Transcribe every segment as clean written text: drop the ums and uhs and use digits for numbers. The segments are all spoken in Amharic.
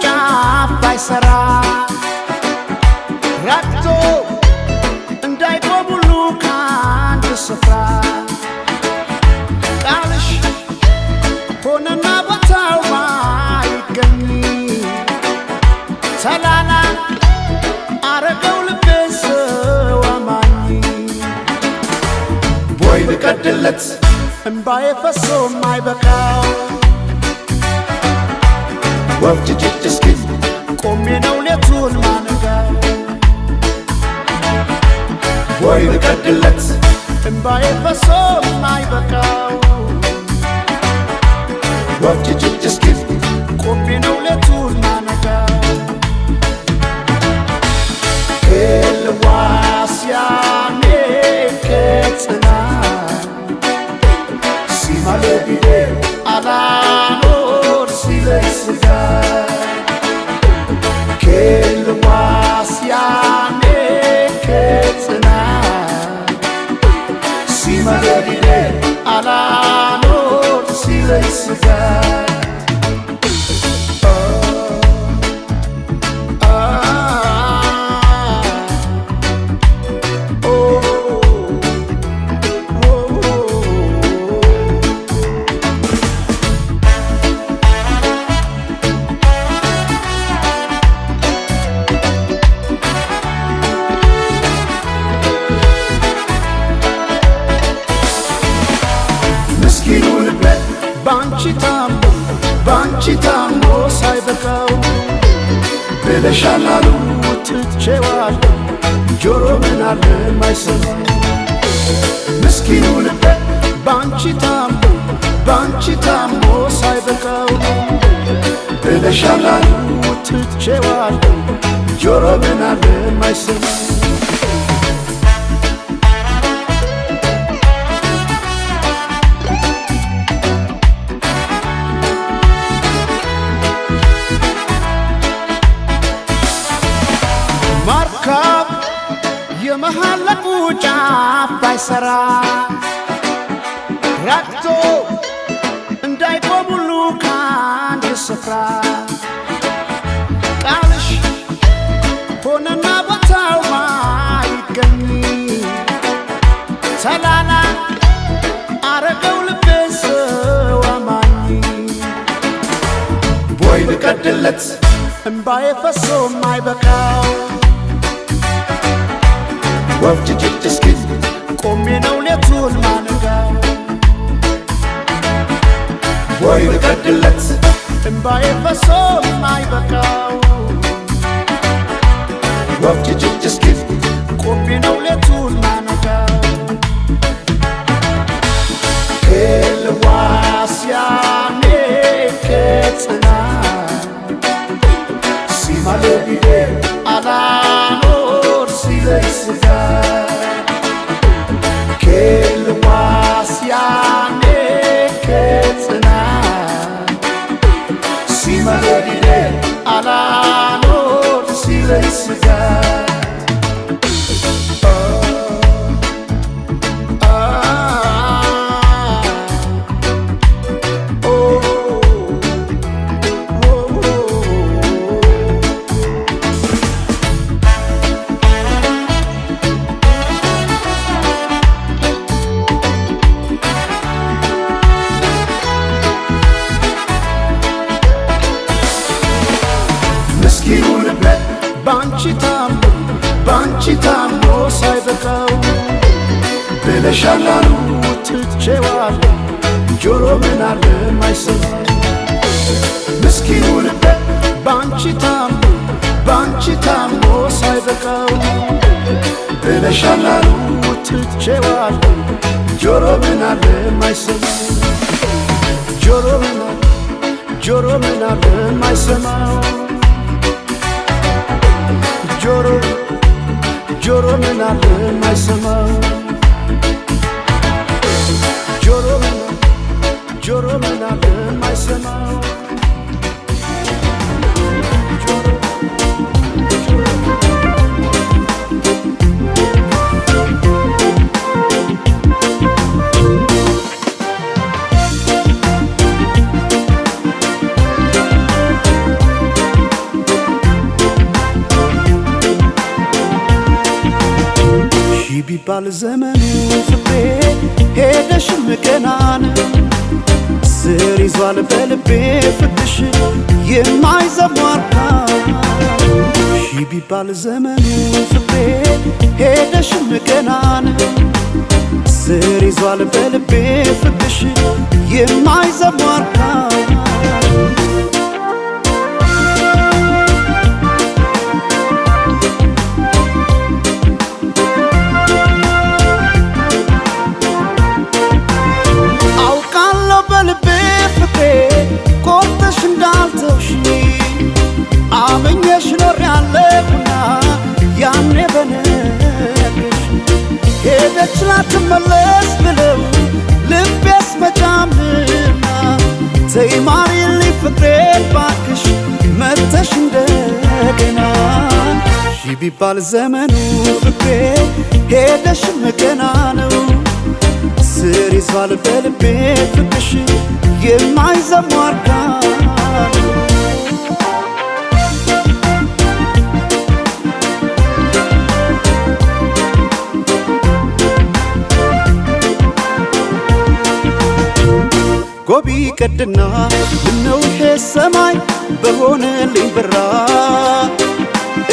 ጫፍ ባይሰራ ረግቶ እንዳይቆም ሁሉ ከአንድ ስፍራ ቃልሽ ሆነና ቦታው ባይገኝ ሰላላ አረገው ልቤን ሰው አማኝ ቦይ ብቀድለት እምባዬ ፈሶ ማይበቃው ወፍጅጅት እስኪል ቆሜ ነው ሌቱን ማነጋው ቦይ ብቀድለት እምባዬ ፈሶ ማይበቃው ወፍጅጅት እስኪል ቆሜ ነው ሌቱን ማነጋው ኤልዋስያኔ ከጽና ሲማለቢዴ አላኖር ሲለስጋ ኤልዋስያኔ ከጽና ሲማለቢዴ አላኖር ሲለስጋ ባንቺ ታሞ ሳይበቃው ብለሻላሉ ትቼዋለሁ ጆሮ ምን አለ ማይሰማ ምስኪኑ ልቤ ባንቺ ታሞ ሳይበቃው ብለሻላሉ ትቼዋለሁ ጆሮ ምን አለ ማይሰማ የመሃለቁ ጫፍ ባይሰራ ረግቶ እንዳይቆም ሁሉ ከአንድ ስፍራ ቃልሽ ሆነና ቦታው ባይገኝ ሰላላ አረገው ልቤን ሰው አማኝ ቦይ ብቀድለት እምባዬ ፈሶ ማይበቃው ወፍጅጅት እስኪል ቆሜ ነው ሌቱን ማነጋው ቦይ ብቀድለት እምባዬ ፈሶ ማይበቃው ወፍጅጅት እስኪል ቆሜ ነው ሌቱን ማነጋው ኤልዋስያኔ ከጽና ሲማለቢዴ አላኖር ሲለስጋ ኤልዋስያኔ ከጽና ሲማለቢዴ አላኖር ሲለስጋ ባንቺ ታሞ ሳይበቃው ብለሻላሉ ትቼዋለሁ ጆሮ ምን አለ ማይሰማ ምስኪኑ ልቤ ባንቺ ታሞ ሳይበቃው ብለሻላሉ ትቼዋለሁ ጆሮ ምን አለ ማይሰማ ጆሮ ምን አለ ማይሰማው ጆሮ ምን አለ ማይሰማው ጆሮ ምን አለ ማይሰማው ቢባል ዘመኑ ፍቅሬ ሄደሽም ገና ነው ስር ይዟል በልቤ ፍቅርሽ የማይዘሟርካ ቢባል ዘመኑ ፍቅሬ ሄደሽም ገና ነው ስር ይዟል በልቤ ፍቅርሽ የማይዘሟርካ አመኘሽ ኖር ያለሁና ያኔ በነግሽ ሄደች ላትመለስ ብለው ልቤስ መጫምና ተይ ማሪልኝ ፍቅሬ ባክሽ መተሽ እንደገና ቢባል ዘመኑ ፍቅሬ ሄደሽም ገና ነው ስር ይዟል በልቤ ፍቅርሽ የማይዘሟርካ ጎቢ ቀድና ምነው ይሄ ሰማይ በሆነልኝ ብራ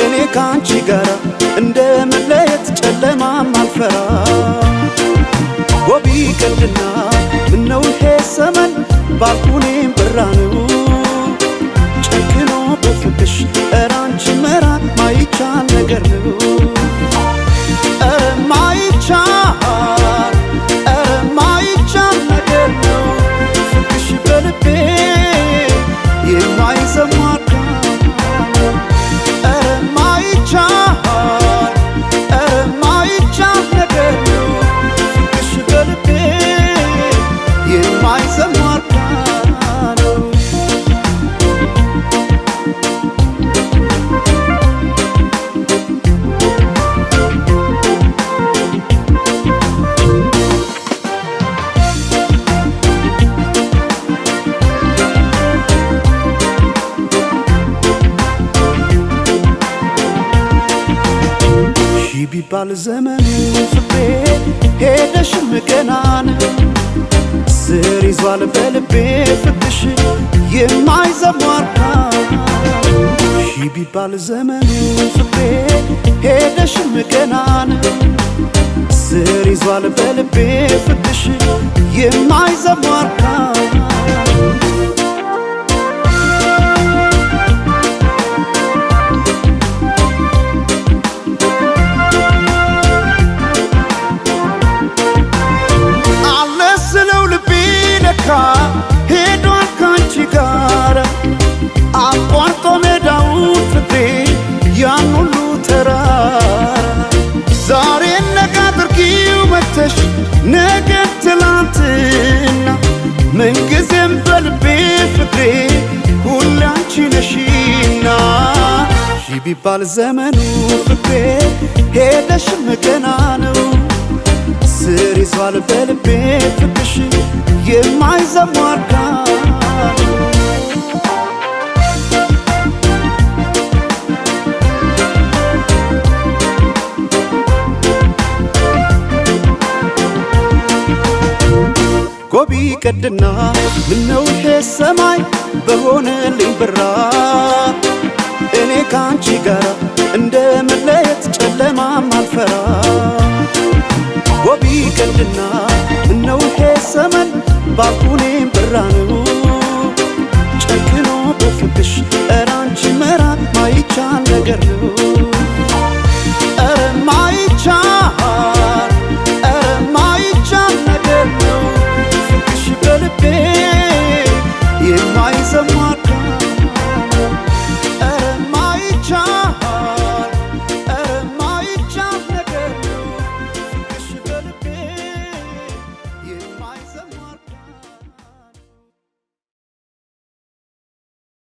እኔ ካንቺ ጋር እንደ መለየት ጨለማም አልፈራ ጎቢ ቀድና ምነው ይሄ ሰማይ ባልኩኔም ብራ ነው ጨክኖ በፍቅሽ ኧረ አንቺ መራቅ ማይቻል ነገር ነው ኧረ ማይቻል ነገር ነው በልቤ የማይዘሟርካ ኧረ ማይቻል ነገር ነው ፍቅርሽ በልቤ የማይዘሟርካ ነው ቢባል ዘመኑ ፍቅሬ ሄደሽም ገና ነው ስር ይዟል በልቤ ፍቅርሽ የማይዘሟርካ ቢባል ዘመኑ ፍቅሬ ሄደሽም ገና ነው ስር ይዟል በልቤ ፍቅርሽ የማይዘሟርካ ሄዷል ካንቺ ጋር አቋርጦ ሜዳውን ፍቅሬ ያን ሁሉ ተራራ ዛሬ ነገ አድርጊው መተሽ ነገ ትላንትና ምንጊዜም በልቤ ፍቅሬ ሁሌ አንቺ ነሽና ቢባል ዘመኑ ፍቅሬ ሄደሽም ገና ነው ስር ይዟል በልቤ ፍቅርሽ የማይዘሟርካ ጎቢ ቀድና ምነው ይሄ ሰማይ በሆነልኝ ብራ እኔ ካንቺ ጋር እንደ መለየት ጨለማም አልፈራ ጎቢ ቀድና ምነው ይሄ ሰማይ ባልኩኔም ብራ ነው ጨክኖ በፍቅሽ ኧረ አንቺ መራቅ ማይቻል ነገር ነው